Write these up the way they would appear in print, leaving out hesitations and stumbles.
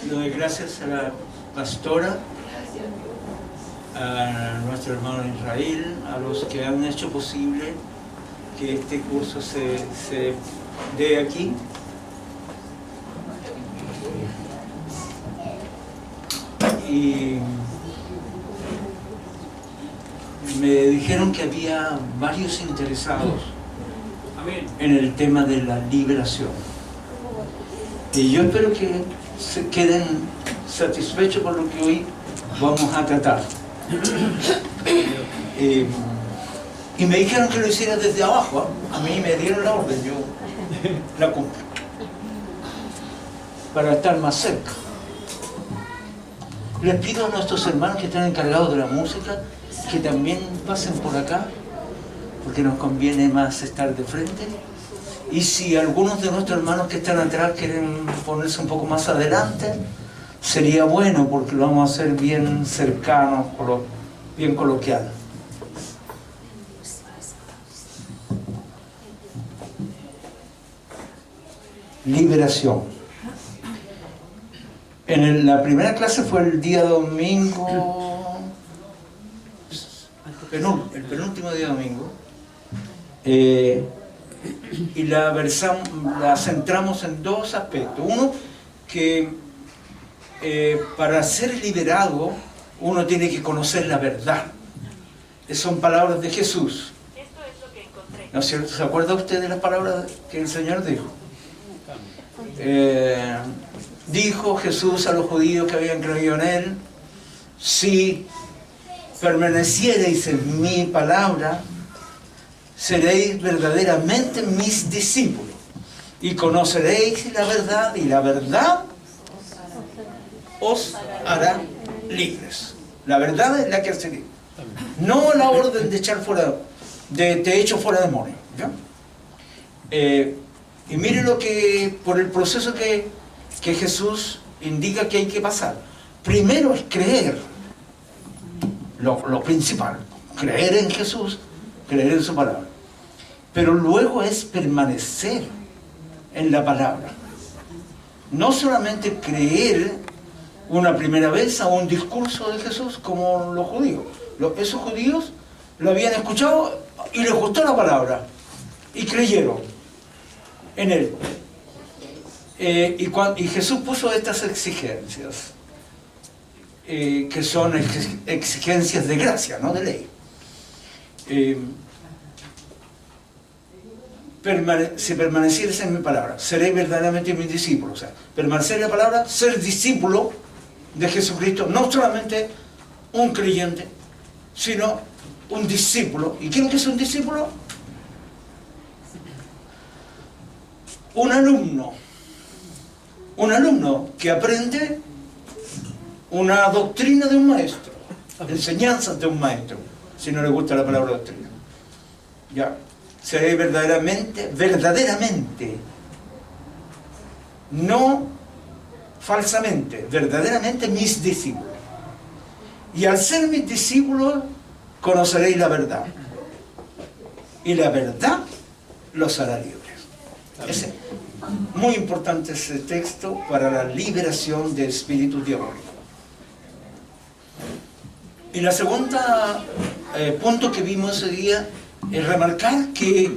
Le doy gracias a la pastora, a nuestro hermano Israel, a los que han hecho posible que este curso se dé aquí. Y me dijeron que había varios interesados en el tema de la liberación. Y yo espero que se queden satisfechos con lo que hoy vamos a tratar. Y me dijeron que lo hiciera desde abajo. A mí me dieron la orden, yo la cumplí, para estar más cerca. Les pido a nuestros hermanos que están encargados de la música que también pasen por acá, porque nos conviene más estar de frente. Y si algunos de nuestros hermanos que están atrás quieren ponerse un poco más adelante, sería bueno, porque lo vamos a hacer bien cercano, bien coloquial. Liberación. La primera clase fue el día domingo, el penúltimo día domingo, y la centramos en dos aspectos. Uno, que para ser liberado uno tiene que conocer la verdad. Son palabras de Jesús. Esto es lo que encontré. ¿No es cierto? ¿Se acuerda usted de las palabras que el Señor dijo? Dijo Jesús a los judíos que habían creído en Él: si permaneciereis en mi palabra, seréis verdaderamente mis discípulos, y conoceréis la verdad, y la verdad os hará libres. La verdad es la que hace libre. No la orden de echar fuera, te echo fuera demonios. ¿Ya? Y mire lo que, por el proceso que Jesús indica que hay que pasar. Primero es creer, lo principal, creer en Jesús, creer en su palabra. Pero luego es permanecer en la palabra. No solamente creer una primera vez a un discurso de Jesús como los judíos. Esos judíos lo habían escuchado y les gustó la palabra y creyeron en Él. Y Jesús puso estas exigencias, que son exigencias de gracia, no de ley. Si permanecieres en mi palabra, seréis verdaderamente mis discípulos. O sea, permanecer en la palabra, ser discípulo de Jesucristo, no solamente un creyente, sino un discípulo. ¿Y quién es un discípulo? Un alumno que aprende una doctrina de un maestro, enseñanzas de un maestro, si no le gusta la palabra doctrina. Ya, seré verdaderamente, no falsamente, verdaderamente mis discípulos. Y al ser mis discípulos, conoceréis la verdad. Y la verdad los hará libres. Es muy importante ese texto para la liberación de espíritus diabólicos. Y la segunda punto que vimos ese día es remarcar que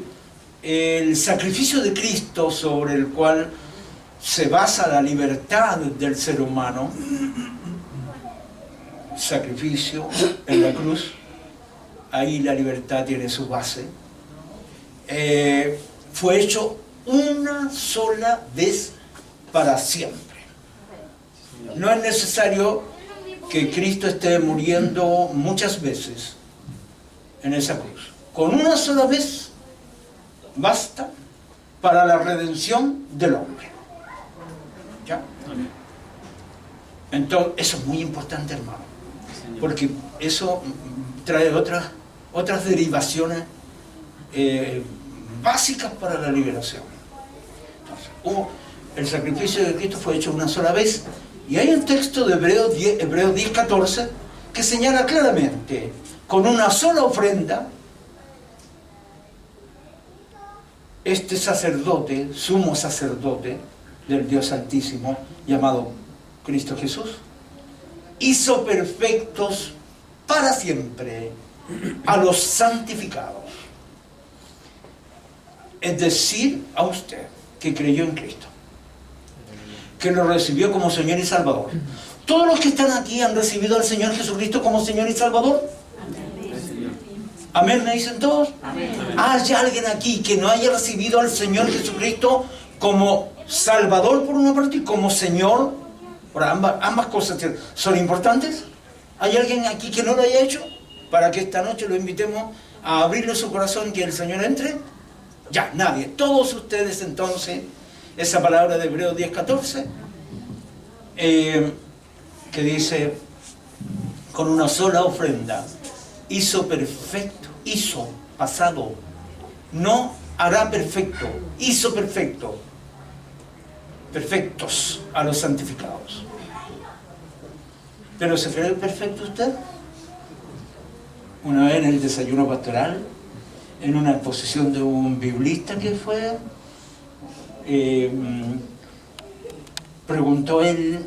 el sacrificio de Cristo, sobre el cual se basa la libertad del ser humano, sacrificio en la cruz, ahí la libertad tiene su base, fue hecho una sola vez para siempre. No es necesario que Cristo esté muriendo muchas veces en esa cruz. Con una sola vez basta para la redención del hombre. ¿Ya? Entonces, eso es muy importante, hermano, porque eso trae otras derivaciones básicas para la liberación. Entonces, el sacrificio de Cristo fue hecho una sola vez, y hay un texto de Hebreos 10:14 que señala claramente: con una sola ofrenda este sacerdote, sumo sacerdote del Dios Altísimo, llamado Cristo Jesús, hizo perfectos para siempre a los santificados. Es decir, a usted que creyó en Cristo, que lo recibió como Señor y Salvador. ¿Todos los que están aquí han recibido al Señor Jesucristo como Señor y Salvador? ¿Amén? ¿Me dicen todos? Amén. ¿Hay alguien aquí que no haya recibido al Señor Jesucristo como Salvador por una parte y como Señor? Ahora, ambas cosas son importantes. ¿Hay alguien aquí que no lo haya hecho? Para que esta noche lo invitemos a abrirle su corazón, que el Señor entre. Ya, nadie. Todos ustedes entonces, esa palabra de Hebreos 10:14, que dice, con una sola ofrenda, hizo perfecto, hizo, pasado, no hará perfecto, hizo perfecto, perfectos a los santificados. ¿Pero se cree perfecto usted? Una vez en el desayuno pastoral, en una exposición de un biblista que fue, preguntó él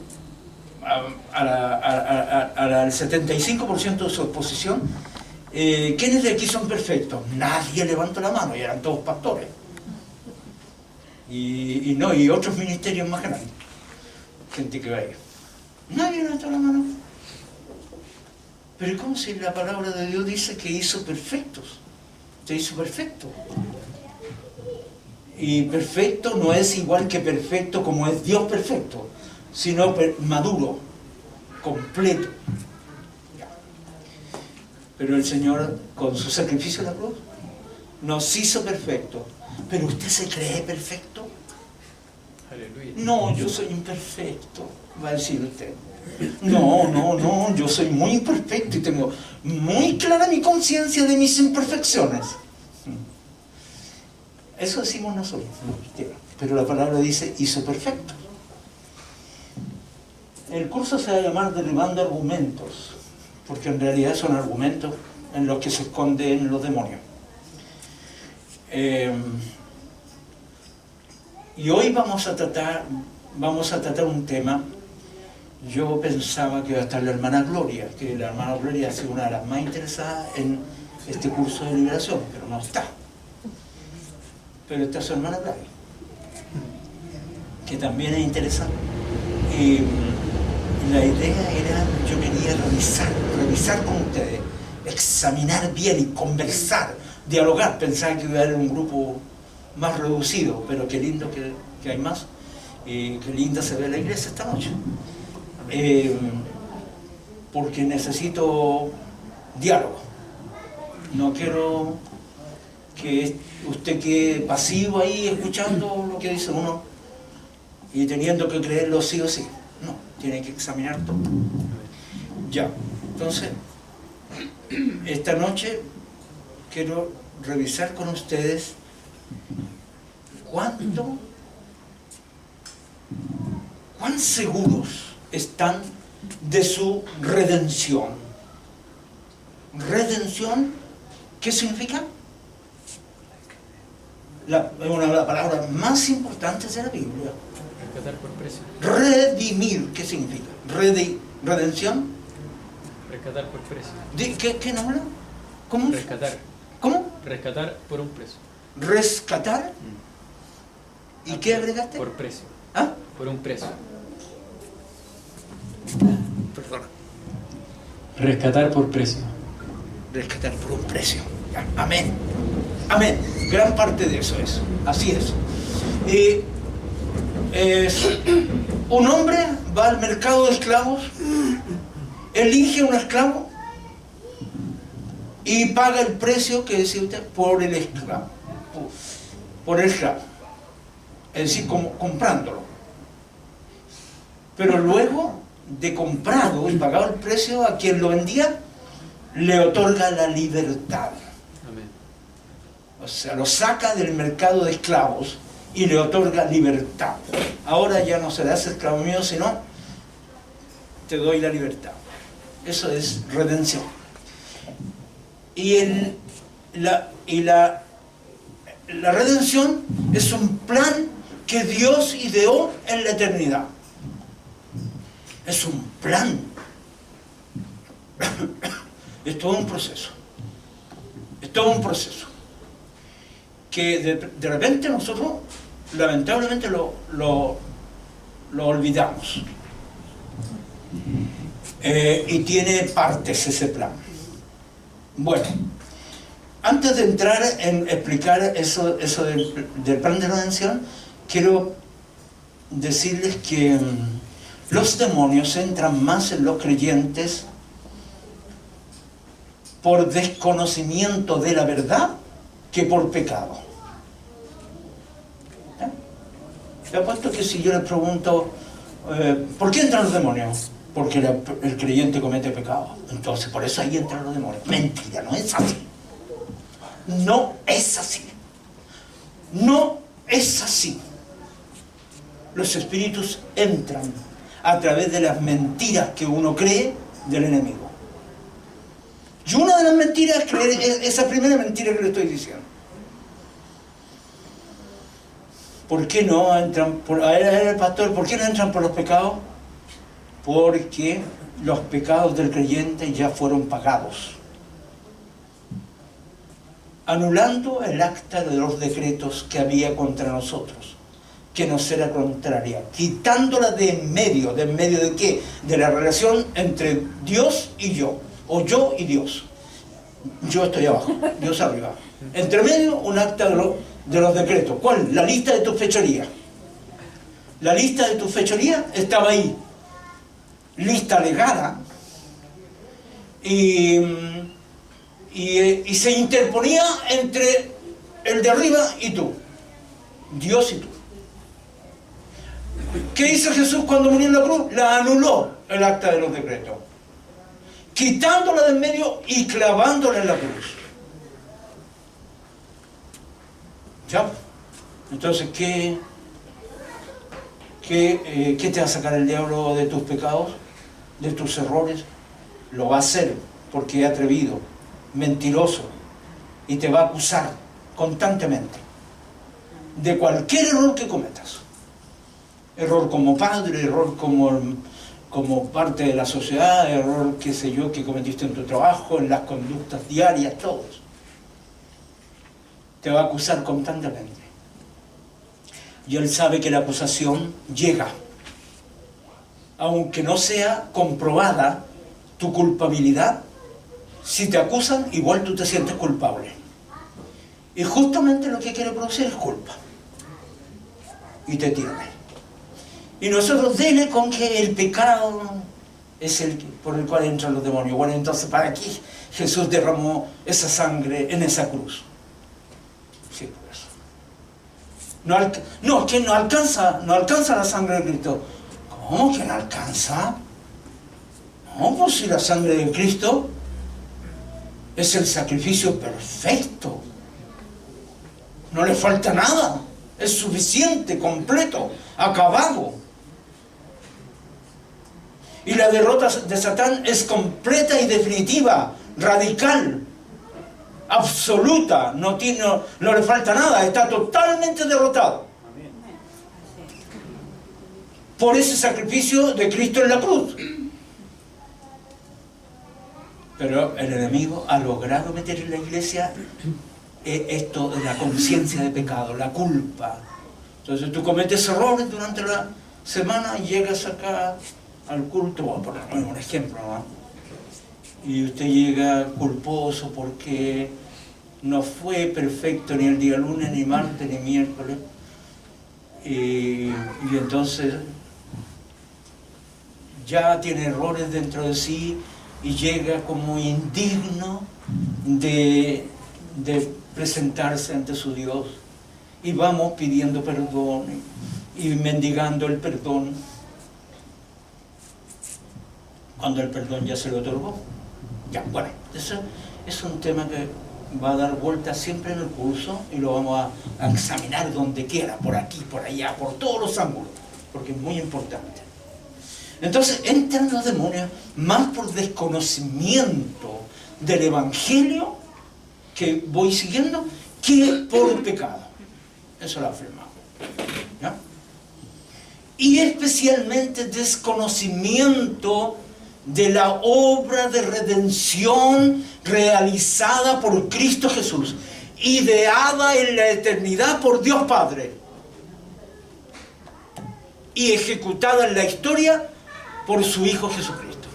al 75% de su exposición, ¿quiénes de aquí son perfectos? Nadie levantó la mano, y eran todos pastores. Y otros ministerios más grandes. Gente que va ahí. Nadie levantó la mano. Pero ¿cómo si la palabra de Dios dice que hizo perfectos? Se hizo perfecto. Y perfecto no es igual que perfecto como es Dios perfecto, sino maduro, completo. Pero el Señor, con su sacrificio en la cruz, nos hizo perfectos. ¿Pero usted se cree perfecto? Aleluya. No, yo soy imperfecto, va a decir usted. No, yo soy muy imperfecto y tengo muy clara mi conciencia de mis imperfecciones. Eso decimos nosotros, los cristianos. Pero la palabra dice, hizo perfecto. El curso se va a llamar Derribando Argumentos, porque en realidad son argumentos en los que se esconden los demonios. Y hoy vamos a tratar un tema. Yo pensaba que iba a estar la hermana Gloria, que la hermana Gloria ha sido una de las más interesadas en este curso de liberación, pero no está. Pero está su hermana Gloria, que también es interesante. La idea era, yo quería revisar con ustedes, examinar bien y conversar, dialogar. Pensaba que iba a haber un grupo más reducido, pero qué lindo que hay más. Qué linda se ve la iglesia esta noche. Porque necesito diálogo. No quiero que usted quede pasivo ahí escuchando lo que dice uno y teniendo que creerlo sí o sí. No, tiene que examinar todo. Ya, entonces, esta noche quiero revisar con ustedes cuán seguros están de su redención. ¿Redención qué significa? Es una de las palabras más importantes de la Biblia. Rescatar por precio. Redimir, ¿qué significa? ¿Redención? Rescatar por precio. ¿Qué nombre? ¿Cómo? Rescatar. ¿Cómo? Rescatar por un precio. ¿Rescatar? ¿Y qué agregaste? Por precio. ¿Ah? Por un precio. Perdona. Rescatar por precio. Rescatar por un precio. Ya, amén. Amén. Gran parte de eso es. Así es. Un hombre va al mercado de esclavos, elige un esclavo y paga el precio que decía usted por el esclavo. Por el esclavo. Es decir, como comprándolo. Pero luego de comprado y pagado el precio, a quien lo vendía le otorga la libertad. Amén. O sea, lo saca del mercado de esclavos y le otorga libertad. Ahora ya no serás esclavo mío, sino te doy la libertad. Eso es redención. Y la redención es un plan que Dios ideó en la eternidad. Es un plan. Es todo un proceso. Es todo un proceso. Que de repente nosotros, lamentablemente, lo olvidamos. Y tiene partes ese plan. Bueno, antes de entrar en explicar eso del plan de redención, quiero decirles que los demonios entran más en los creyentes por desconocimiento de la verdad que por pecado. Te apuesto que si yo les pregunto, ¿por qué entran los demonios? Porque el creyente comete pecado. Entonces, por eso ahí entran los demonios. Mentira, no es así. No es así. No es así. Los espíritus entran a través de las mentiras que uno cree del enemigo. Y una de las mentiras es creer esa primera mentira que le estoy diciendo. ¿Por qué no entran? A ver, el pastor, ¿por qué no entran por los pecados? Porque los pecados del creyente ya fueron pagados, anulando el acta de los decretos que había contra nosotros, que nos era contraria, quitándola de en medio. ¿De en medio de qué? De la relación entre Dios y yo, o yo y Dios. Yo estoy abajo, Dios arriba. Entre medio, un acta de los decretos. ¿Cuál? La lista de tus fechorías. La lista de tus fechorías estaba ahí, lista legada, y se interponía entre el de arriba y tú, Dios y tú. ¿Qué hizo Jesús cuando murió en la cruz? La anuló, el acta de los decretos, quitándola de en medio y clavándola en la cruz. ¿Ya? Entonces, ¿qué te va a sacar el diablo de tus pecados, de tus errores? Lo va a hacer porque es atrevido, mentiroso, y te va a acusar constantemente de cualquier error que cometas. Error como padre, error como parte de la sociedad, error, qué sé yo, que cometiste en tu trabajo, en las conductas diarias, todo eso. Te va a acusar constantemente. Y él sabe que la acusación llega, aunque no sea comprobada tu culpabilidad. Si te acusan, igual tú te sientes culpable. Y justamente lo que quiere producir es culpa. Y te tiene. Y nosotros dele con que el pecado es el por el cual entran los demonios. Bueno, entonces, ¿para qué Jesús derramó esa sangre en esa cruz? Sí, por eso. No, que no alcanza la sangre de Cristo. ¿Cómo que no alcanza? No, pues si la sangre de Cristo es el sacrificio perfecto. No le falta nada. Es suficiente, completo, acabado. Y la derrota de Satán es completa y definitiva, radical, absoluta. No le falta nada, está totalmente derrotado. Por ese sacrificio de Cristo en la cruz. Pero el enemigo ha logrado meter en la iglesia esto de la conciencia de pecado, la culpa. Entonces tú cometes errores durante la semana y llegas acá al culto, voy a poner un ejemplo, ¿no? Y usted llega culposo porque no fue perfecto ni el día lunes, ni martes, ni miércoles, y entonces ya tiene errores dentro de sí y llega como indigno de presentarse ante su Dios, y vamos pidiendo perdón y mendigando el perdón cuando el perdón ya se lo otorgó. Ya, bueno, eso es un tema que va a dar vueltas siempre en el curso y lo vamos a examinar donde quiera, por aquí, por allá, por todos los ángulos, porque es muy importante. Entonces entran los demonios más por desconocimiento del Evangelio que voy siguiendo que por pecado. Eso lo afirmamos. ¿Ya? y especialmente desconocimiento de la obra de redención realizada por Cristo Jesús, ideada en la eternidad por Dios Padre y ejecutada en la historia por su Hijo Jesucristo.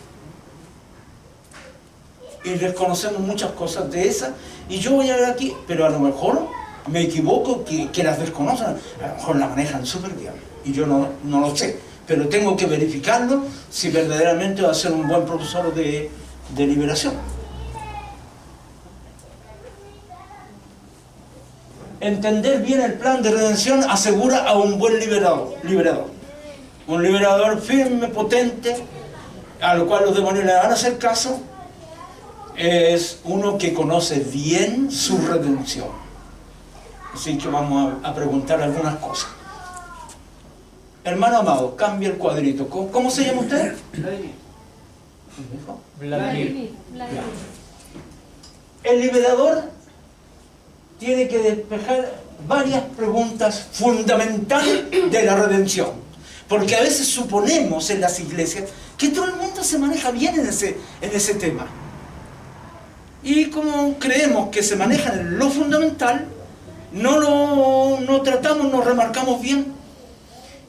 Y desconocemos muchas cosas de esas, y yo voy a ver aquí, pero a lo mejor me equivoco que las desconocen, a lo mejor las manejan súper bien, y yo no lo sé, pero tengo que verificarlo si verdaderamente va a ser un buen profesor de liberación. Entender bien el plan de redención asegura a un buen liberador. Un liberador firme, potente, al cual los demonios le van a hacer caso, es uno que conoce bien su redención. Así que vamos a preguntar algunas cosas. Hermano amado, cambia el cuadrito. ¿Cómo se llama usted? Vladimir. El liberador tiene que despejar varias preguntas fundamentales de la redención. Porque a veces suponemos en las iglesias que todo el mundo se maneja bien en ese tema. Y como creemos que se maneja en lo fundamental, no tratamos, no remarcamos bien.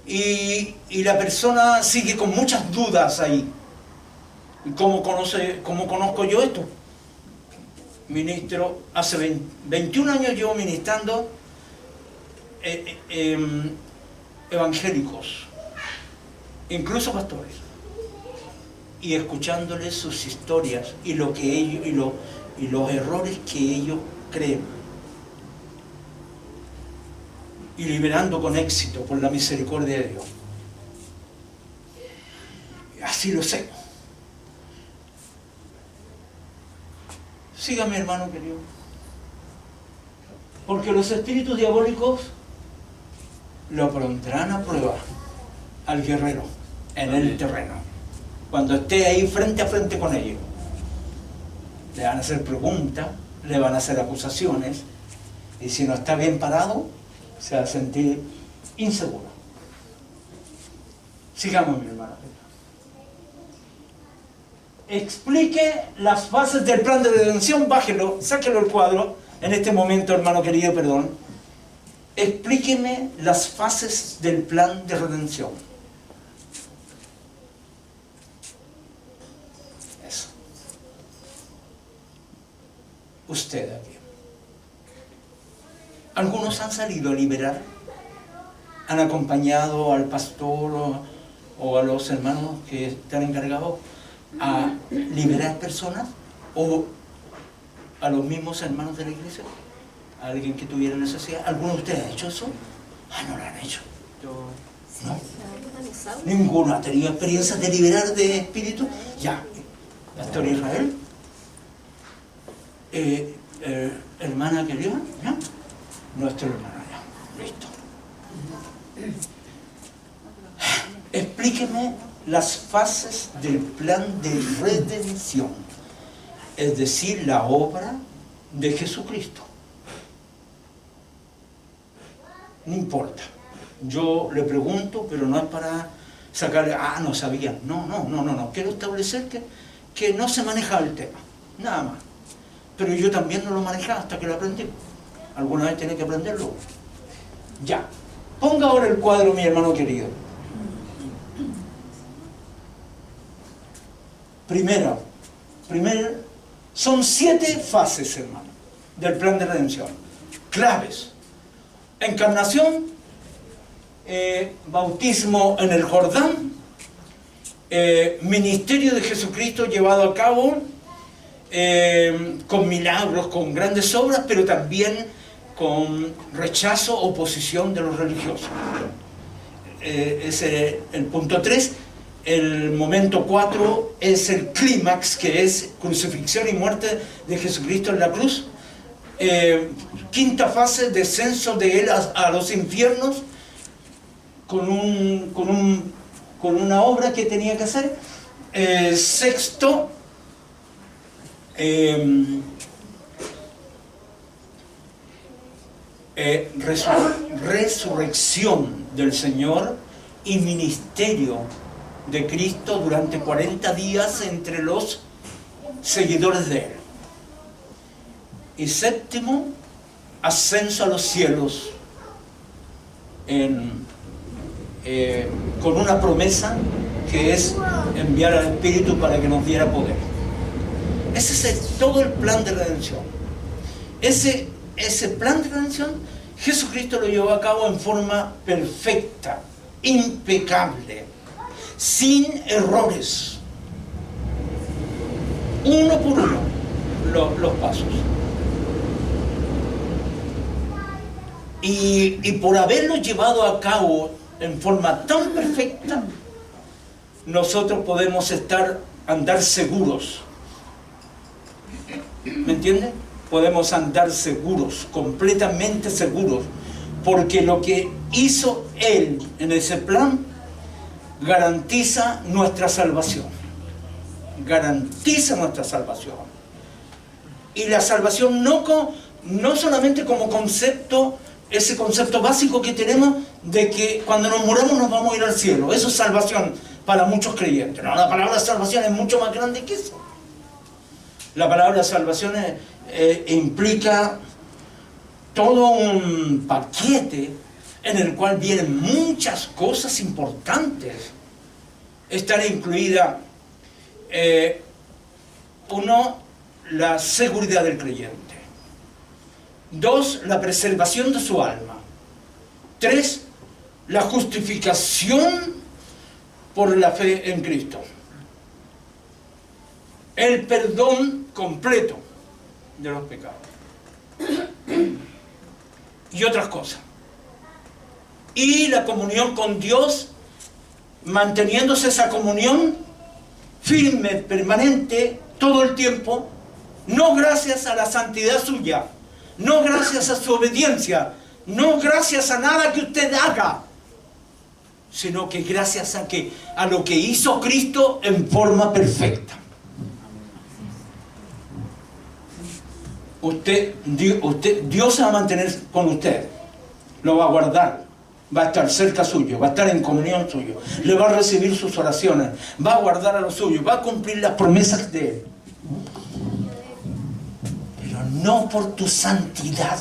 Y la persona sigue con muchas dudas ahí. ¿Cómo conozco yo esto? Ministro, hace 21 años llevo ministrando evangélicos, incluso pastores, y escuchándoles sus historias y lo que ellos y los errores que ellos creen, y liberando con éxito por la misericordia de Dios. Así lo sé. Sígame, hermano querido. Porque los espíritus diabólicos lo pondrán a prueba al guerrero en el terreno. Cuando esté ahí frente a frente con ellos, le van a hacer preguntas, le van a hacer acusaciones, y si no está bien parado, se va a sentir inseguro. Sigamos, mi hermano. Explique las fases del plan de redención. Bájelo, sáquelo el cuadro en este momento, hermano querido, perdón. Explíqueme las fases del plan de redención. Eso. Usted aquí. Algunos han salido a liberar, han acompañado al pastor o a los hermanos que están encargados a liberar personas, o a los mismos hermanos de la iglesia, a alguien que tuviera necesidad. ¿Alguno de ustedes ha hecho eso? No lo han hecho. No. ¿Ninguno ha tenido experiencia de liberar de espíritu? Ya. Pastor Israel, hermana querida, ¿ya? Nuestro hermano, ya. Listo. Explíqueme las fases del plan de redención, es decir, la obra de Jesucristo. No importa, yo le pregunto, pero no es para sacarle, no sabía, no, quiero establecer que no se manejaba el tema, nada más. Pero yo también no lo manejaba hasta que lo aprendí. Alguna vez tenía que aprenderlo. Ya, ponga ahora el cuadro, mi hermano querido. Primero, son 7 fases, hermano, del plan de redención. Claves: encarnación, bautismo en el Jordán, ministerio de Jesucristo llevado a cabo con milagros, con grandes obras, pero también con rechazo, oposición de los religiosos. Ese es el punto 3. El momento 4 es el clímax, que es crucifixión y muerte de Jesucristo en la cruz. Quinta fase, descenso de él a los infiernos, con una obra que tenía que hacer. Sexto, resurrección del Señor y ministerio de Cristo durante 40 días entre los seguidores de Él. Y séptimo, ascenso a los cielos con una promesa que es enviar al Espíritu para que nos diera poder. Ese es todo el plan de redención. Ese plan de redención Jesucristo lo llevó a cabo en forma perfecta, impecable, sin errores, uno por uno los pasos. Y por haberlo llevado a cabo en forma tan perfecta, nosotros podemos andar seguros. ¿Me entienden? Podemos andar seguros, completamente seguros, porque lo que hizo Él en ese plan garantiza nuestra salvación. Garantiza nuestra salvación. Y la salvación no solamente como concepto, ese concepto básico que tenemos de que cuando nos muramos nos vamos a ir al cielo. Eso es salvación para muchos creyentes. No, la palabra salvación es mucho más grande que eso. La palabra salvación implica todo un paquete en el cual vienen muchas cosas importantes. Están incluidas, uno, la seguridad del creyente. 2, la preservación de su alma. 3, la justificación por la fe en Cristo. El perdón completo de los pecados. Y otras cosas. Y la comunión con Dios, manteniéndose esa comunión firme, permanente, todo el tiempo, no gracias a la santidad suya, no gracias a su obediencia, no gracias a nada que usted haga, sino que gracias a lo que hizo Cristo en forma perfecta. Dios se va a mantener con usted, lo va a guardar, va a estar cerca suyo, va a estar en comunión suyo, le va a recibir sus oraciones, va a guardar a los suyos, va a cumplir las promesas de Él. Pero no por tu santidad,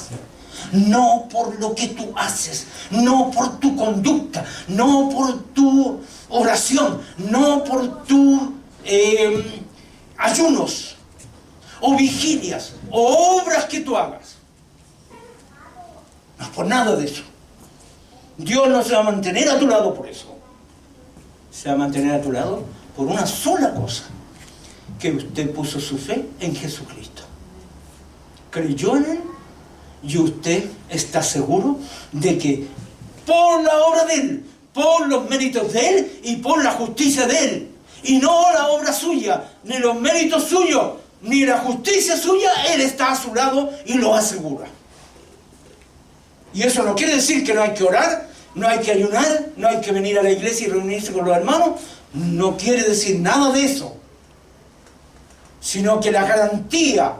no por lo que tú haces, no por tu conducta, no por tu oración, no por tus ayunos o vigilias o obras que tú hagas. No es por nada de eso. Dios no se va a mantener a tu lado por eso. Se va a mantener a tu lado por una sola cosa: que usted puso su fe en Jesucristo, creyó en Él, y usted está seguro de que por la obra de Él, por los méritos de Él y por la justicia de Él, y no la obra suya, ni los méritos suyos, ni la justicia suya, Él está a su lado y lo asegura. Y eso no quiere decir que no hay que orar, no hay que ayunar, no hay que venir a la iglesia y reunirse con los hermanos. No quiere decir nada de eso, sino que la garantía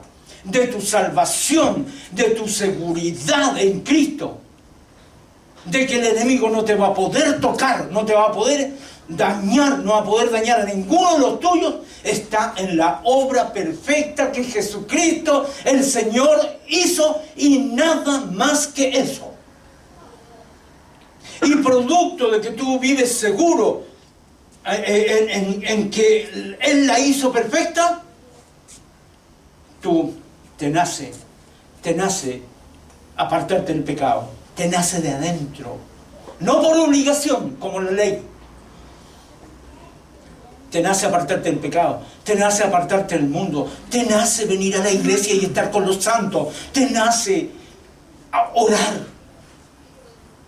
de tu salvación, de tu seguridad en Cristo, de que el enemigo no te va a poder tocar, no te va a poder dañar, no va a poder dañar a ninguno de los tuyos, está en la obra perfecta que Jesucristo el Señor hizo, y nada más que eso. Y producto de que tú vives seguro en que Él la hizo perfecta, tú te nace apartarte del pecado, te nace de adentro, no por obligación como la ley. Te nace apartarte del pecado, te nace apartarte del mundo, te nace venir a la iglesia y estar con los santos, te nace a orar,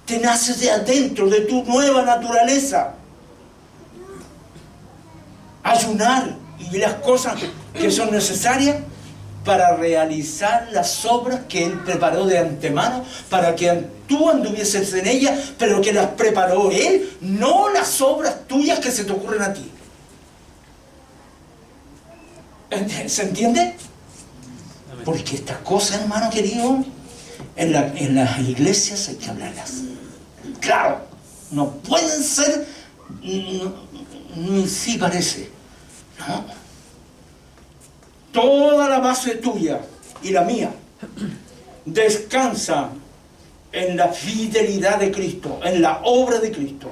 te nace de adentro, de tu nueva naturaleza, ayunar y las cosas que son necesarias para realizar las obras que Él preparó de antemano, para que tú anduvieses en ellas, pero que las preparó Él, no las obras tuyas que se te ocurren a ti. ¿Se entiende? Porque estas cosas, hermano querido, en las iglesias hay que hablarlas. Claro, No pueden ser, ni sí parece. No. Toda la base tuya y la mía descansa en la fidelidad de Cristo, en la obra de Cristo,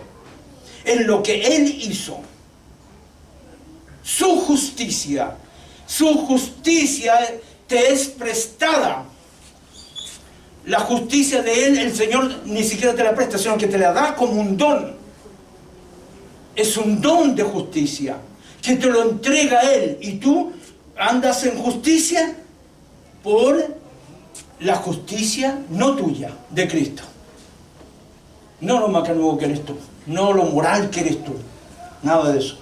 en lo que Él hizo. Su justicia te es prestada. La justicia de Él, el Señor ni siquiera te la presta, sino que te la da como un don. Es un don de justicia, que te lo entrega Él, y tú andas en justicia por la justicia no tuya, de Cristo. No lo macanudo que eres tú, no lo moral que eres tú, nada de eso.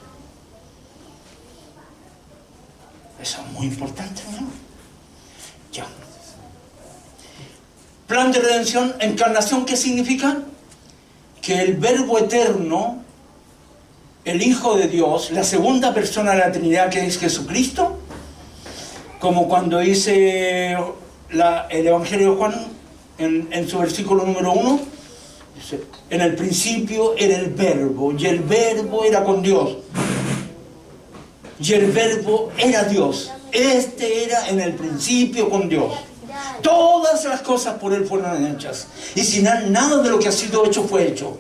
Eso es muy importante, ¿no? Ya. Plan de redención, encarnación, ¿qué significa? Que el Verbo eterno, el Hijo de Dios, la segunda persona de la Trinidad, que es Jesucristo, como cuando dice el Evangelio de Juan en su versículo número 1, dice, en el principio era el Verbo, y el Verbo era con Dios, y el Verbo era Dios. Este era en el principio con Dios. Todas las cosas por Él fueron hechas, y sin Él nada de lo que ha sido hecho fue hecho.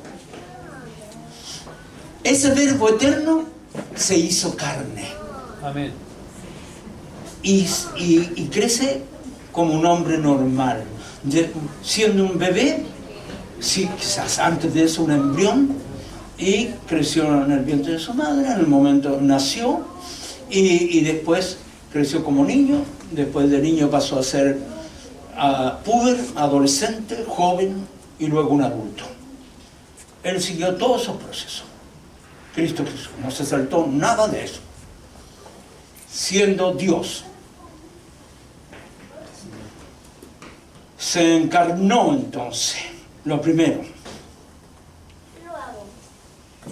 Ese Verbo eterno se hizo carne. Amén. Y crece como un hombre normal. Siendo un bebé, sí, quizás antes de eso un embrión, y creció en el vientre de su madre. En el momento nació, y después creció como niño. Después de niño pasó a ser puber, adolescente, joven, y luego un adulto. Él siguió todos esos procesos. Cristo Jesús no se saltó nada de eso, siendo Dios. Se encarnó entonces, lo primero,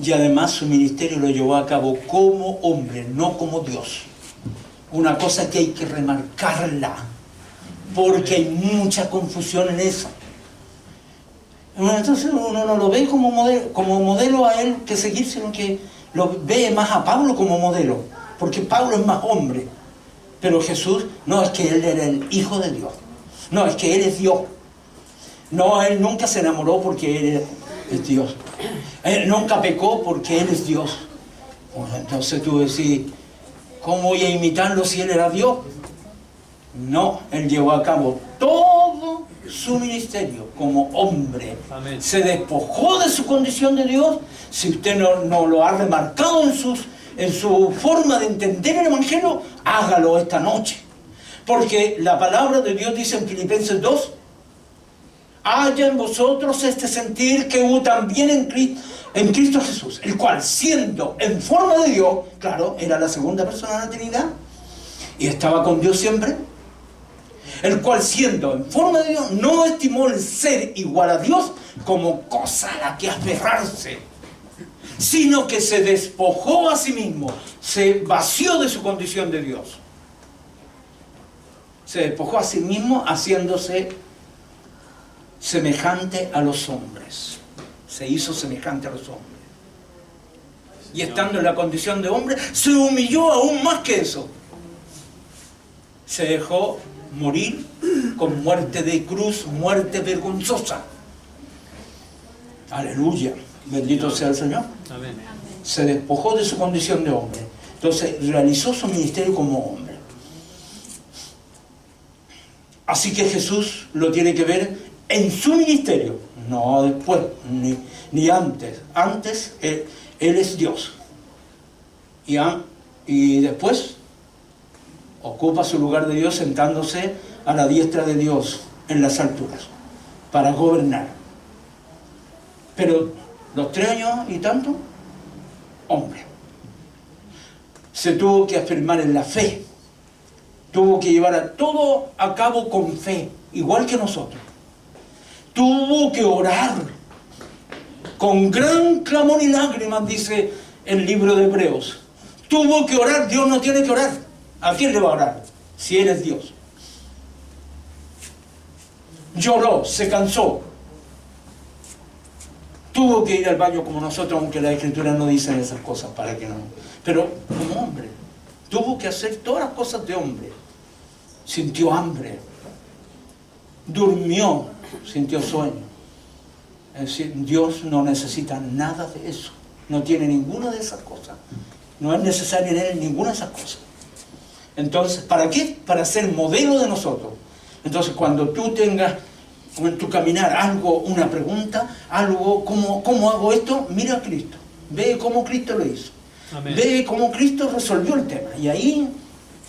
y además su ministerio lo llevó a cabo como hombre, no como Dios. Una cosa que hay que remarcarla, porque hay mucha confusión en eso. Entonces uno no lo ve como modelo a él que seguir, sino que lo ve más a Pablo como modelo, porque Pablo es más hombre. Pero Jesús, no, es que Él era el Hijo de Dios, no, es que Él es Dios. No, Él nunca se enamoró porque Él es Dios. Él nunca pecó porque Él es Dios. Bueno, entonces tú decís, ¿cómo voy a imitarlo si Él era Dios? No, Él llevó a cabo todo su ministerio como hombre. Amén. Se despojó de su condición de Dios. Si usted no lo ha remarcado en su forma de entender el Evangelio, hágalo esta noche. Porque la palabra de Dios dice en Filipenses 2, haya en vosotros este sentir que hubo también en Cristo Jesús, el cual, siendo en forma de Dios, claro, era la segunda persona de la Trinidad, y estaba con Dios siempre, el cual, siendo en forma de Dios, no estimó el ser igual a Dios como cosa a la que aferrarse, sino que se despojó a sí mismo, se vació de su condición de Dios. Se despojó a sí mismo haciéndose semejante a los hombres. Se hizo semejante a los hombres. Y estando en la condición de hombre, se humilló aún más que eso. Se dejó morir con muerte de cruz, muerte vergonzosa. Aleluya. Bendito sea el Señor. Amén. Se despojó de su condición de hombre. Entonces realizó su ministerio como hombre. Así que Jesús lo tiene que ver en su ministerio, no después, ni antes. Antes Él es Dios. Y después ocupa su lugar de Dios sentándose a la diestra de Dios en las alturas para gobernar. Pero los 3 años y tanto, hombre. Se tuvo que afirmar en la fe. Tuvo que llevar todo a cabo con fe, igual que nosotros. Tuvo que orar con gran clamor y lágrimas, dice el libro de Hebreos. Tuvo que orar. Dios no tiene que orar. ¿A quién le va a orar? Si Él es Dios. Lloró, se cansó. Tuvo que ir al baño como nosotros, aunque las escrituras no dicen esas cosas, para que no. Pero como hombre, tuvo que hacer todas las cosas de hombre. Sintió hambre, durmió, sintió sueño. Es decir, Dios no necesita nada de eso. No tiene ninguna de esas cosas. No es necesaria en Él ninguna de esas cosas. Entonces, ¿para qué? Para ser modelo de nosotros. Entonces, cuando tú tengas en tu caminar algo, una pregunta, algo, ¿cómo hago esto? Mira a Cristo. Ve cómo Cristo lo hizo. Amén. Ve cómo Cristo resolvió el tema. Y ahí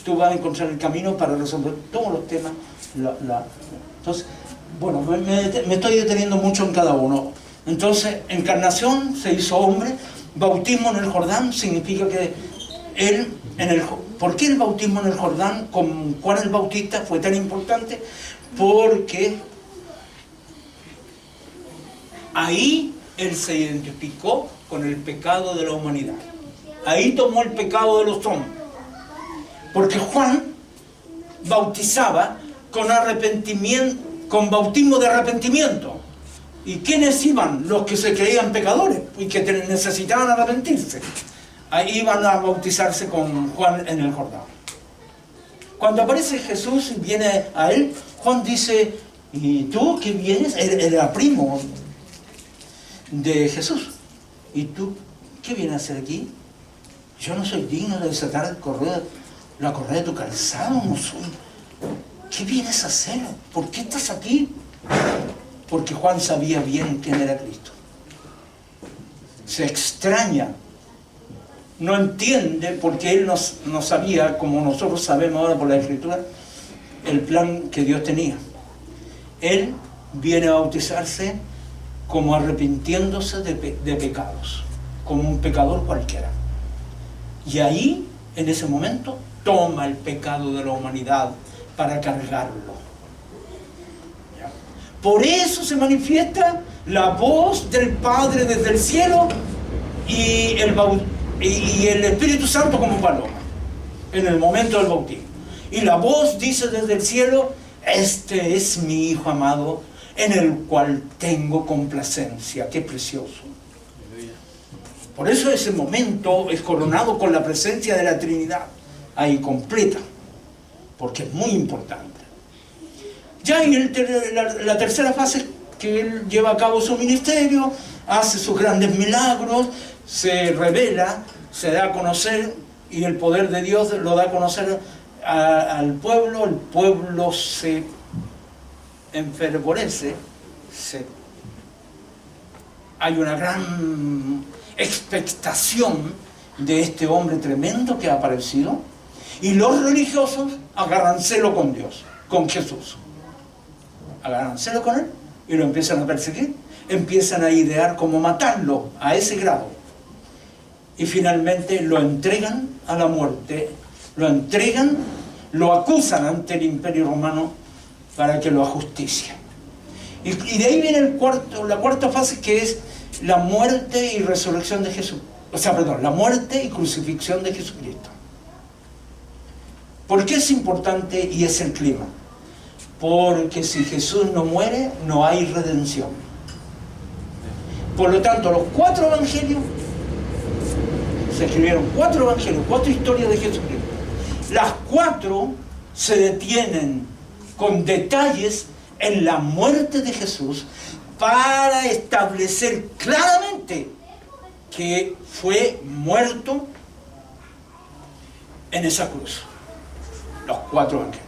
tú vas a encontrar el camino para resolver todos los temas. Entonces, bueno, me estoy deteniendo mucho en cada uno. Entonces, encarnación, se hizo hombre. Bautismo en el Jordán significa que él, ¿por qué el bautismo en el Jordán con Juan el Bautista fue tan importante? Porque ahí él se identificó con el pecado de la humanidad. Ahí tomó el pecado de los hombres. Porque Juan bautizaba con arrepentimiento, con bautismo de arrepentimiento. ¿Y quiénes iban? Los que se creían pecadores y que necesitaban arrepentirse. Ahí iban a bautizarse con Juan en el Jordán. Cuando aparece Jesús y viene a él, Juan dice, ¿y tú qué vienes? Él era primo de Jesús. ¿Y tú qué vienes a hacer aquí? Yo no soy digno de desatar la correa de tu calzado, no soy. ¿Qué vienes a hacer? ¿Por qué estás aquí? Porque Juan sabía bien quién era Cristo. Se extraña, no entiende, porque él no sabía, como nosotros sabemos ahora por la Escritura, el plan que Dios tenía. Él viene a bautizarse como arrepintiéndose de pecados, como un pecador cualquiera. Y ahí, en ese momento, toma el pecado de la humanidad para cargarlo. Por eso se manifiesta la voz del Padre desde el cielo y el Espíritu Santo como paloma en el momento del bautismo. Y la voz dice desde el cielo, este es mi Hijo amado en el cual tengo complacencia. ¡Qué precioso! Por eso ese momento es coronado con la presencia de la Trinidad ahí completa, porque es muy importante. Ya en la tercera fase que él lleva a cabo su ministerio, hace sus grandes milagros, se revela, se da a conocer, y el poder de Dios lo da a conocer al pueblo. El pueblo se enfervorece, hay una gran expectación de este hombre tremendo que ha aparecido, y los religiosos agarran celo con Dios, con Jesús. Agarran celo con él y lo empiezan a perseguir, empiezan a idear cómo matarlo a ese grado. Y finalmente lo entregan a la muerte, lo acusan ante el Imperio Romano para que lo ajusticien. Y de ahí viene la cuarta fase, que es la muerte y resurrección de Jesús. La muerte y crucifixión de Jesucristo. ¿Por qué es importante y es el clima? Porque si Jesús no muere, no hay redención. Por lo tanto, los 4 evangelios, se escribieron 4 evangelios, 4 historias de Jesucristo. Las 4 se detienen con detalles en la muerte de Jesús para establecer claramente que fue muerto en esa cruz. Los 4 evangelios.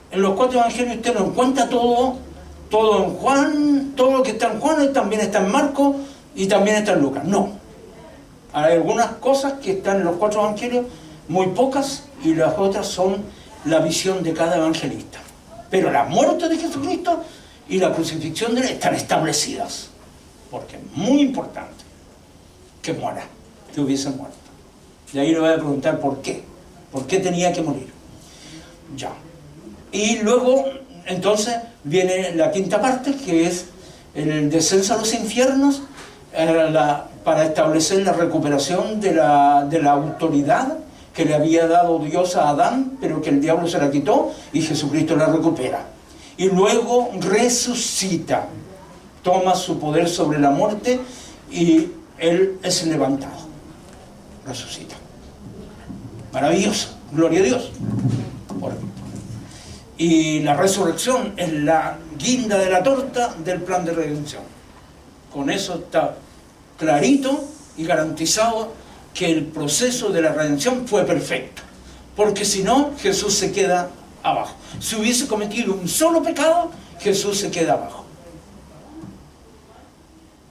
En los 4 evangelios usted no encuentra todo en Juan, todo lo que está en Juan también está en Marcos y también está en Lucas. No. Hay algunas cosas que están en los 4 evangelios, muy pocas, y las otras son la visión de cada evangelista. Pero la muerte de Jesucristo y la crucifixión de él están establecidas, porque es muy importante que muera, que hubiese muerto. Y ahí le voy a preguntar por qué tenía que morir. Ya. Y luego, entonces, viene la quinta parte, que es el descenso a los infiernos, para establecer la recuperación de la autoridad que le había dado Dios a Adán, pero que el diablo se la quitó y Jesucristo la recupera. Y luego resucita. toma su poder sobre la muerte y Él es levantado, resucita. Maravilloso, gloria a Dios. Y la resurrección es la guinda de la torta del plan de redención. Con eso está clarito y garantizado que el proceso de la redención fue perfecto. Porque si no, Jesús se queda abajo. Si hubiese cometido un solo pecado, Jesús se queda abajo.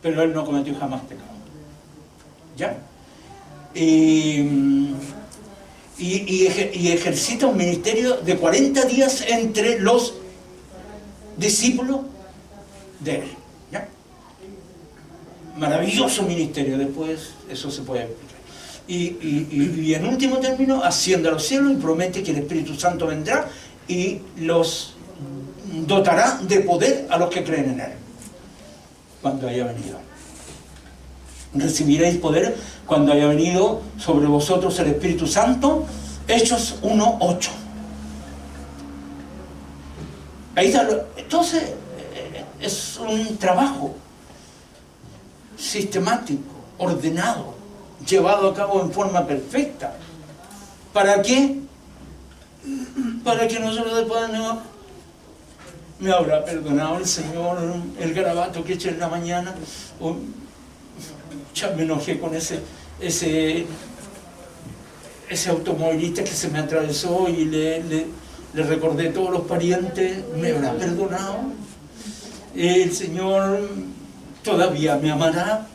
Pero Él no cometió jamás pecado. ¿Ya? Y ejercita un ministerio de 40 días entre los discípulos de Él. ¿Ya? Maravilloso ministerio, después eso se puede explicar. Y en último término, asciende a los cielos y promete que el Espíritu Santo vendrá y los dotará de poder a los que creen en Él, cuando haya venido. Recibiréis poder cuando haya venido sobre vosotros el Espíritu Santo. Hechos 1:8. Ahí está. Entonces es un trabajo sistemático, ordenado, llevado a cabo en forma perfecta. ¿Para qué? Para que nosotros después no... Me habrá perdonado el Señor el garabato que eché en la mañana. Ya me enojé con ese automovilista que se me atravesó y le recordé todos los parientes. Me habrá perdonado. El Señor todavía me amará.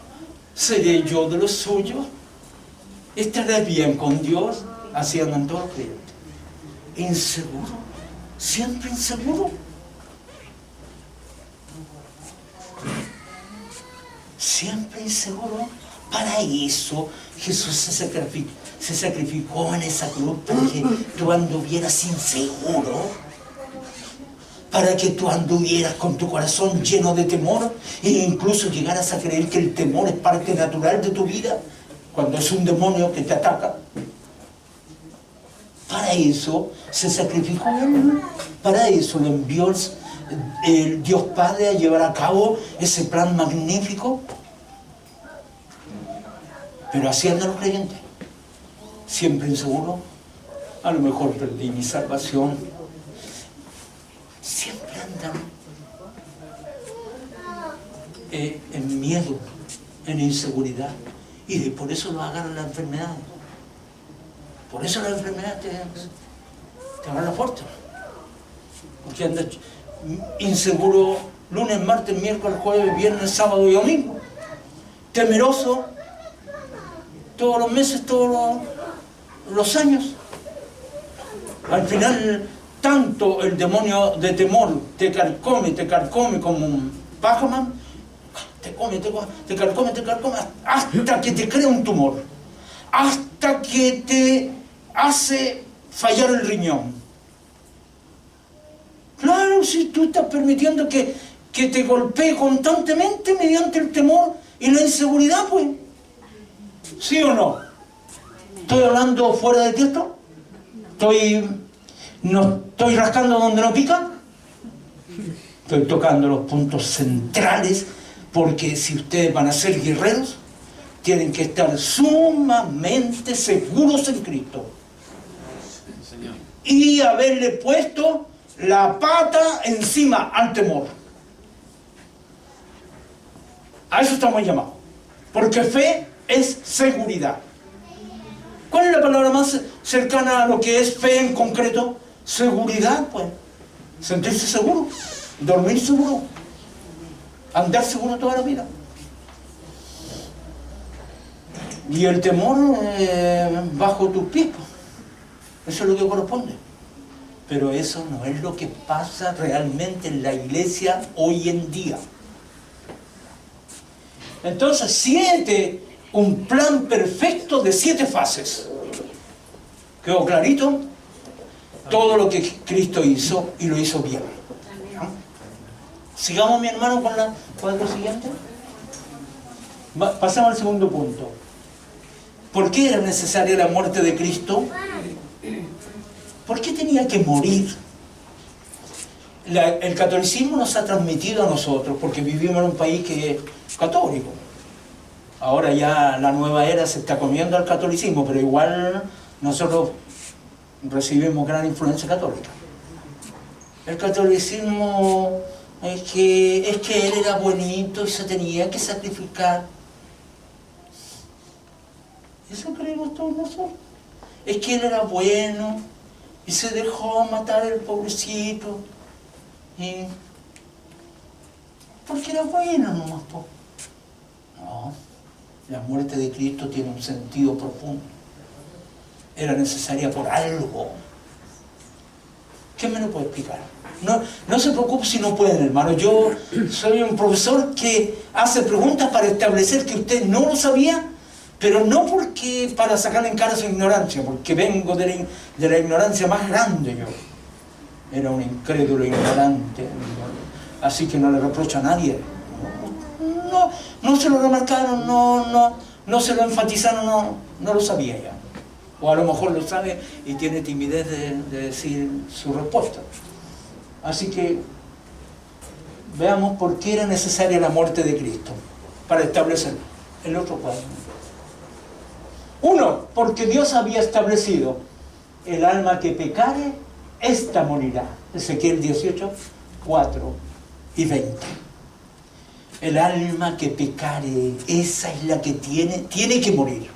Seré yo de los suyos. Estaré bien con Dios. Así andan todos los creyentes. Inseguro, siempre inseguro. Siempre inseguro. Para eso Jesús se sacrificó en esa cruz, para que tú anduvieras inseguro, para que tú anduvieras con tu corazón lleno de temor e incluso llegaras a creer que el temor es parte natural de tu vida cuando es un demonio que te ataca. Para eso se sacrificó Él, para eso lo envió el Dios Padre a llevar a cabo ese plan magnífico. Pero así andan los creyentes, siempre inseguro. A lo mejor perdí mi salvación. Siempre andan en miedo, en inseguridad, y por eso lo agarran la enfermedad. Por eso la enfermedad te agarra fuerte, porque andas inseguro lunes, martes, miércoles, jueves, viernes, sábado y domingo, temeroso todos los meses, todos los años. Al final, tanto el demonio de temor te carcome como un Pac-Man, te carcome, hasta que te crea un tumor, hasta que te hace fallar el riñón. Claro, si tú estás permitiendo que te golpee constantemente mediante el temor y la inseguridad, pues. ¿Sí o no? ¿Estoy hablando fuera de texto? ¿Estoy rascando donde no pica? Estoy tocando los puntos centrales, porque si ustedes van a ser guerreros, tienen que estar sumamente seguros en Cristo. Y haberle puesto la pata encima al temor. A eso estamos llamados. Porque fe es seguridad. ¿Cuál es la palabra más cercana a lo que es fe en concreto? Seguridad, pues. Sentirse seguro, dormir seguro, andar seguro toda la vida. Y el temor bajo tus pies, pues. Eso es lo que corresponde. Pero eso no es lo que pasa realmente en la iglesia hoy en día. Entonces, un plan perfecto de 7 fases. ¿Quedó clarito? Todo lo que Cristo hizo, y lo hizo bien. ¿No? Sigamos, mi hermano, con la cuadro siguiente. Pasamos al segundo punto. ¿Por qué era necesaria la muerte de Cristo? ¿Por qué tenía que morir? el catolicismo nos ha transmitido a nosotros, porque vivimos en un país que es católico. Ahora ya la nueva era se está comiendo al catolicismo, pero igual nosotros recibimos gran influencia católica. El catolicismo es que él era bonito y se tenía que sacrificar. Eso creemos todos nosotros. Es que él era bueno y se dejó matar el pobrecito. Porque era bueno nomás. No, la muerte de Cristo tiene un sentido profundo. Era necesaria por algo. ¿Quién me lo puede explicar? No se preocupe si no pueden, hermano. Yo soy un profesor que hace preguntas para establecer que usted no lo sabía, pero no porque para sacarle en cara su ignorancia, porque vengo de la ignorancia más grande yo. Era un incrédulo ignorante, así que no le reprocho a nadie. No se lo remarcaron, no se lo enfatizaron, no lo sabía ya. O a lo mejor lo sabe y tiene timidez de decir su respuesta. Así que veamos por qué era necesaria la muerte de Cristo para establecer el otro cuadro. 1, porque Dios había establecido: el alma que pecare, ésta morirá. Ezequiel 18, 4 y 20. El alma que pecare, esa es la que tiene que morir.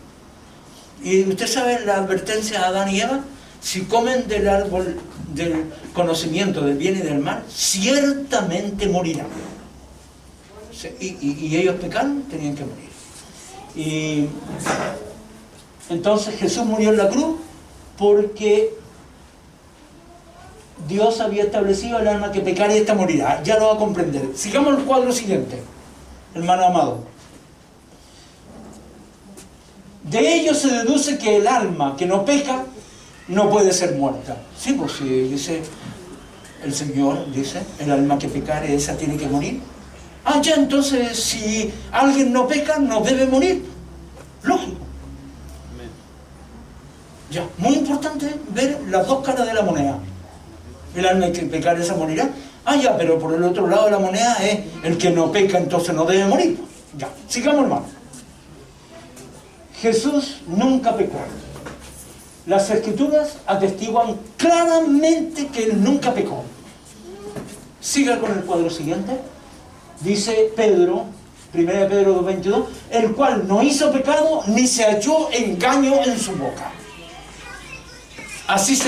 Y usted sabe la advertencia a Adán y Eva: si comen del árbol del conocimiento del bien y del mal, ciertamente morirán. Y ellos pecaron, tenían que morir. Y entonces Jesús murió en la cruz porque Dios había establecido: el alma que pecare, esta morirá. Ya lo va a comprender. Sigamos el cuadro siguiente, hermano amado. De ello se deduce que el alma que no peca no puede ser muerta. Sí, pues si dice el Señor, dice: el alma que pecare, esa tiene que morir. Ya, entonces si alguien no peca, no debe morir. Lógico. Ya, muy importante ver las dos caras de la moneda. El alma que pecare, esa morirá. Ya, pero por el otro lado de la moneda es: el que no peca, entonces no debe morir. Ya, sigamos, hermano. Jesús nunca pecó. Las Escrituras atestiguan claramente que Él nunca pecó. Siga con el cuadro siguiente. Dice Pedro, 1 Pedro 2:22, el cual no hizo pecado ni se halló engaño en su boca. Así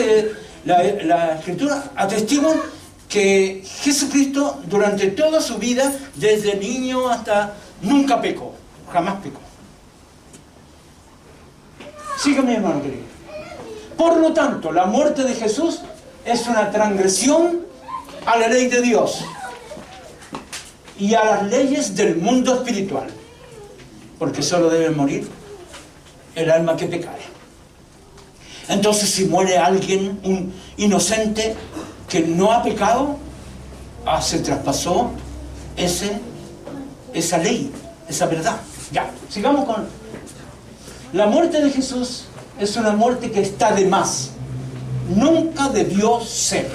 la Escritura atestigua que Jesucristo durante toda su vida, desde niño hasta, nunca pecó, jamás pecó. Sígame, hermano querido. Por lo tanto, la muerte de Jesús es una transgresión a la ley de Dios y a las leyes del mundo espiritual, porque solo debe morir el alma que pecare. Entonces, si muere alguien, un inocente que no ha pecado, se traspasó esa ley, esa verdad. Ya, sigamos con la muerte de Jesús. Es una muerte que está de más. Nunca debió ser.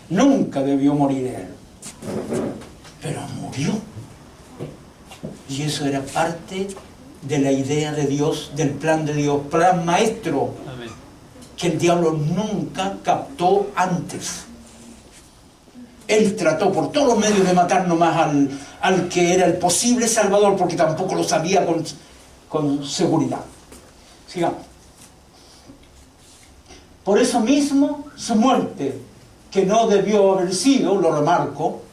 Nunca debió morir él. Pero murió. Y eso era parte de la idea de Dios, del plan de Dios, plan maestro. Amén. Que el diablo nunca captó antes. Él trató por todos los medios de matar nomás al que era el posible Salvador, porque tampoco lo sabía con seguridad. Sigamos. Por eso mismo, su muerte, que no debió haber sido, lo remarco,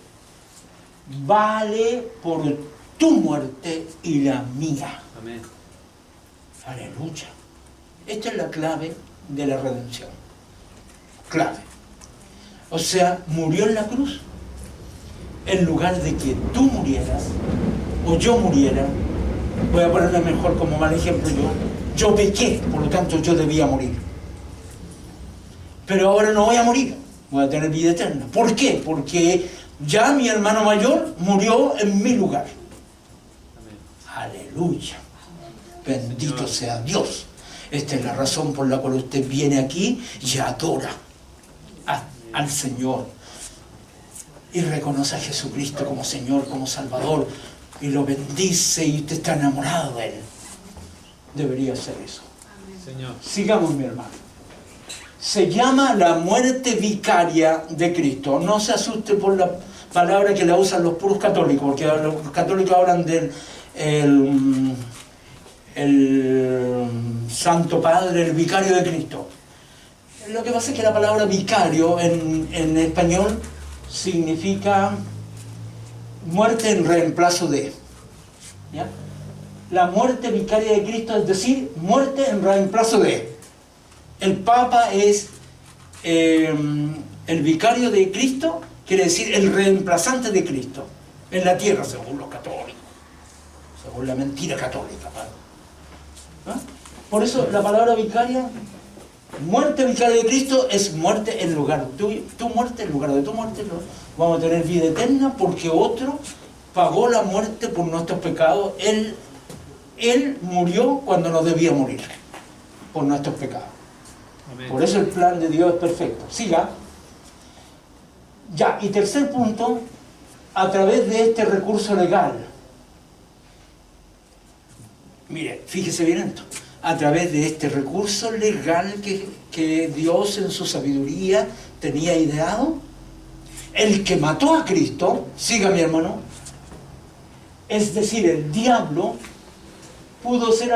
vale por tu muerte y la mía. Amén. Aleluya. Esta es la clave de la redención. Clave. O sea, murió en la cruz en lugar de que tú murieras o yo muriera. Voy a ponerme mejor como mal ejemplo yo pequé, por lo tanto yo debía morir. Pero ahora no voy a morir, voy a tener vida eterna. ¿Por qué? Porque ya mi hermano mayor murió en mi lugar. Amén. Aleluya. Bendito sea Dios. Esta es la razón por la cual usted viene aquí y adora al Señor. y reconoce a Jesucristo como Señor, como Salvador, y lo bendice y usted está enamorado de Él. Debería ser eso. Señor. Sigamos, mi hermano. Se llama la muerte vicaria de Cristo. No se asuste por la palabra que la usan los puros católicos, porque los católicos hablan del el Santo Padre, el vicario de Cristo. Lo que pasa es que la palabra vicario en español significa muerte en reemplazo de. ¿Ya? La muerte vicaria de Cristo, es decir, muerte en reemplazo de. El Papa es el vicario de Cristo, quiere decir el reemplazante de Cristo en la tierra, según los católicos, según la mentira católica. ¿Ah? Por eso la palabra vicaria, muerte vicaria de Cristo, es muerte en lugar de tu muerte, en lugar de tu muerte. Vamos a tener vida eterna porque otro pagó la muerte por nuestros pecados. Él murió cuando no debía morir por nuestros pecados. Amén. Por eso el plan de Dios es perfecto. Siga. Ya, y tercer punto, a través de este recurso legal. Mire, fíjese bien esto. A través de este recurso legal que Dios en su sabiduría tenía ideado, el que mató a Cristo, siga mi hermano, es decir, el diablo, pudo ser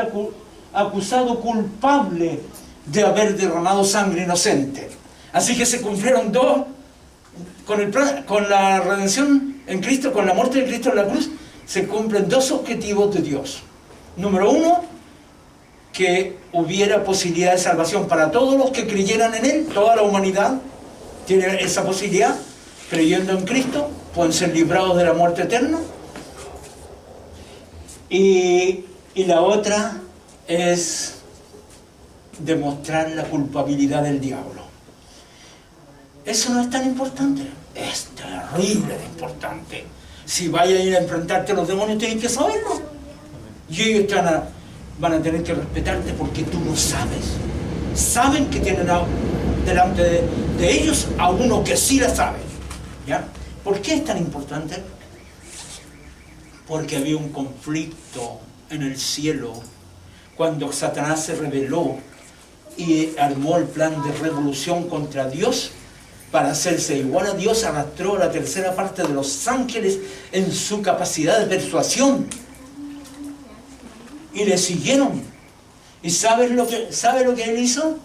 acusado culpable de haber derramado sangre inocente. Así que se cumplieron dos, con la redención en Cristo, con la muerte de Cristo en la cruz, se cumplen dos objetivos de Dios. Número uno, que hubiera posibilidad de salvación para todos los que creyeran en Él. Toda la humanidad tiene esa posibilidad, creyendo en Cristo, pueden ser librados de la muerte eterna. Y la otra es demostrar la culpabilidad del diablo. Eso no es tan importante, es terrible de importante. Si vayas a ir a enfrentarte a los demonios, tienes que saberlo. Y ellos van a tener que respetarte porque tú no sabes. Saben que tienen delante de ellos a uno que sí la sabe. ¿Ya? ¿Por qué es tan importante? Porque había un conflicto en el cielo cuando Satanás se rebeló y armó el plan de revolución contra Dios. Para hacerse igual a Dios, arrastró a la tercera parte de los ángeles en su capacidad de persuasión. Y le siguieron. ¿Y sabe lo que él hizo?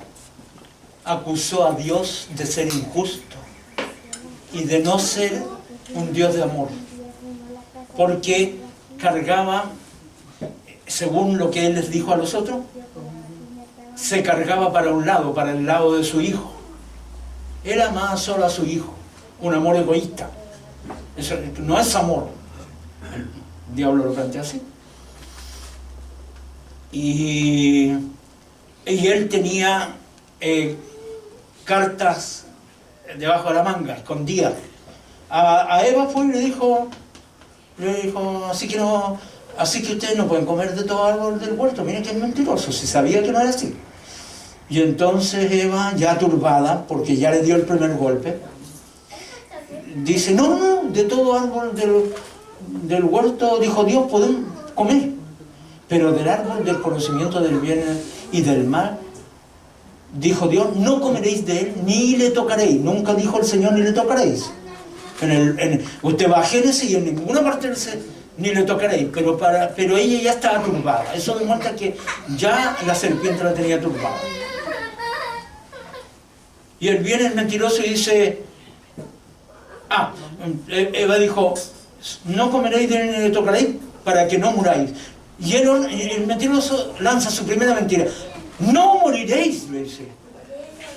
Acusó a Dios de ser injusto y de no ser un Dios de amor. Porque cargaba, según lo que él les dijo a los otros, se cargaba para un lado, para el lado de su hijo. Él amaba solo a su hijo, un amor egoísta. Eso no es amor. El diablo lo plantea así. Y él tenía cartas debajo de la manga, escondidas. A Eva fue y le dijo, así que ustedes no pueden comer de todo árbol del huerto. Miren que es mentiroso, si sabía que no era así. Y entonces Eva, ya turbada, porque ya le dio el primer golpe, dice, no, de todo árbol del huerto, dijo Dios, pueden comer. Pero del árbol del conocimiento del bien y del mal, dijo Dios, no comeréis de él, ni le tocaréis. Nunca dijo el Señor, ni le tocaréis. Usted va a Génesis y en ninguna parte dice, ni le tocaréis. Pero ella ya estaba turbada. Eso demuestra que ya la serpiente la tenía turbada. Y él viene el mentiroso y dice, Eva dijo, no comeréis de él ni le tocaréis para que no muráis. Y el mentiroso lanza su primera mentira. No moriréis, le dice,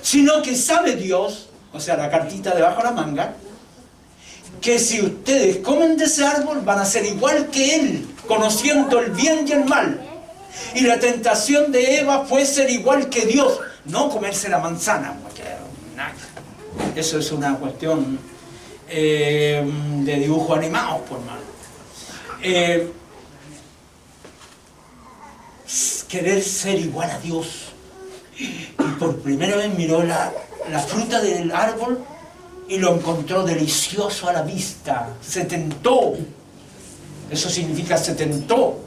sino que sabe Dios, o sea, la cartita debajo de la manga, que si ustedes comen de ese árbol van a ser igual que él, conociendo el bien y el mal. Y la tentación de Eva fue ser igual que Dios, no comerse la manzana, porque eso es una cuestión de dibujo animado, pues, hermano. Querer ser igual a Dios. Y por primera vez miró la fruta del árbol y lo encontró delicioso a la vista. Se tentó. Eso significa se tentó.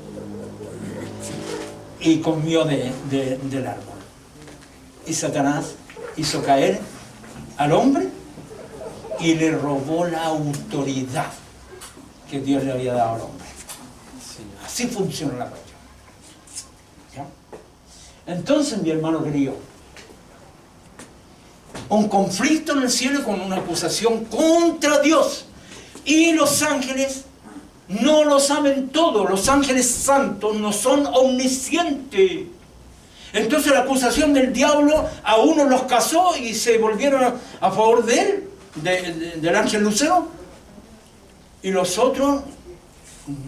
Y comió del árbol. Y Satanás hizo caer al hombre y le robó la autoridad que Dios le había dado al hombre. Así funciona la cuestión. ¿Ya? Entonces, mi hermano querido, un conflicto en el cielo con una acusación contra Dios. Y los ángeles no lo saben todo. Los ángeles santos no son omniscientes. Entonces la acusación del diablo a uno los casó y se volvieron a favor de él, del ángel Lucero. Y los otros,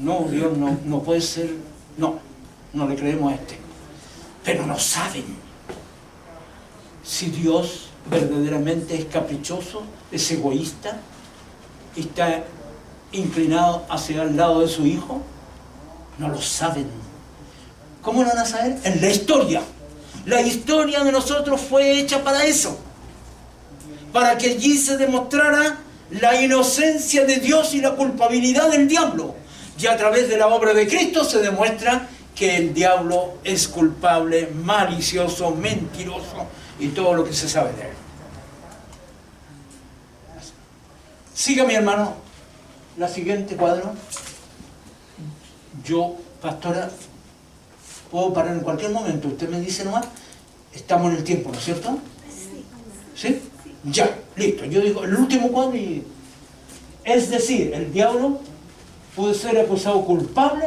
no, Dios no puede ser, no le creemos a este. Pero no saben si Dios verdaderamente es caprichoso, es egoísta, está inclinado hacia el lado de su hijo. No lo saben. ¿Cómo lo van a saber? En la historia. La historia de nosotros fue hecha para eso, para que allí se demostrara la inocencia de Dios y la culpabilidad del diablo. Y a través de la obra de Cristo se demuestra que el diablo es culpable, malicioso, mentiroso y todo lo que se sabe de él. Siga, mi hermano, la siguiente cuadro. Yo, pastora, puedo parar en cualquier momento. Usted me dice nomás, estamos en el tiempo, ¿no es cierto? ¿Sí? Ya, listo. Yo digo, el último cuadro y... Es decir, el diablo puede ser acusado culpable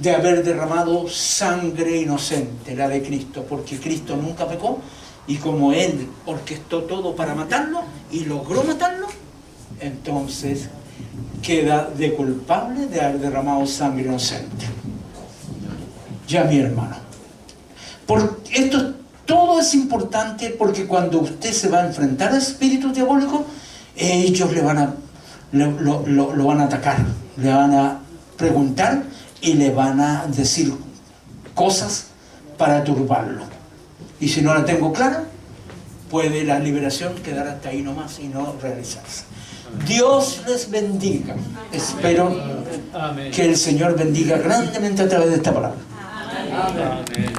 de haber derramado sangre inocente, la de Cristo, porque Cristo nunca pecó, y como Él orquestó todo para matarlo, y logró matarlo, entonces queda de culpable de haber derramado sangre inocente. Ya, mi hermano, esto todo es importante, porque cuando usted se va a enfrentar a espíritus diabólicos, ellos lo van a atacar, le van a preguntar y le van a decir cosas para turbarlo. Y si no la tengo clara, puede la liberación quedar hasta ahí nomás y no realizarse. Dios les bendiga. Espero que el Señor bendiga grandemente a través de esta palabra. Amén.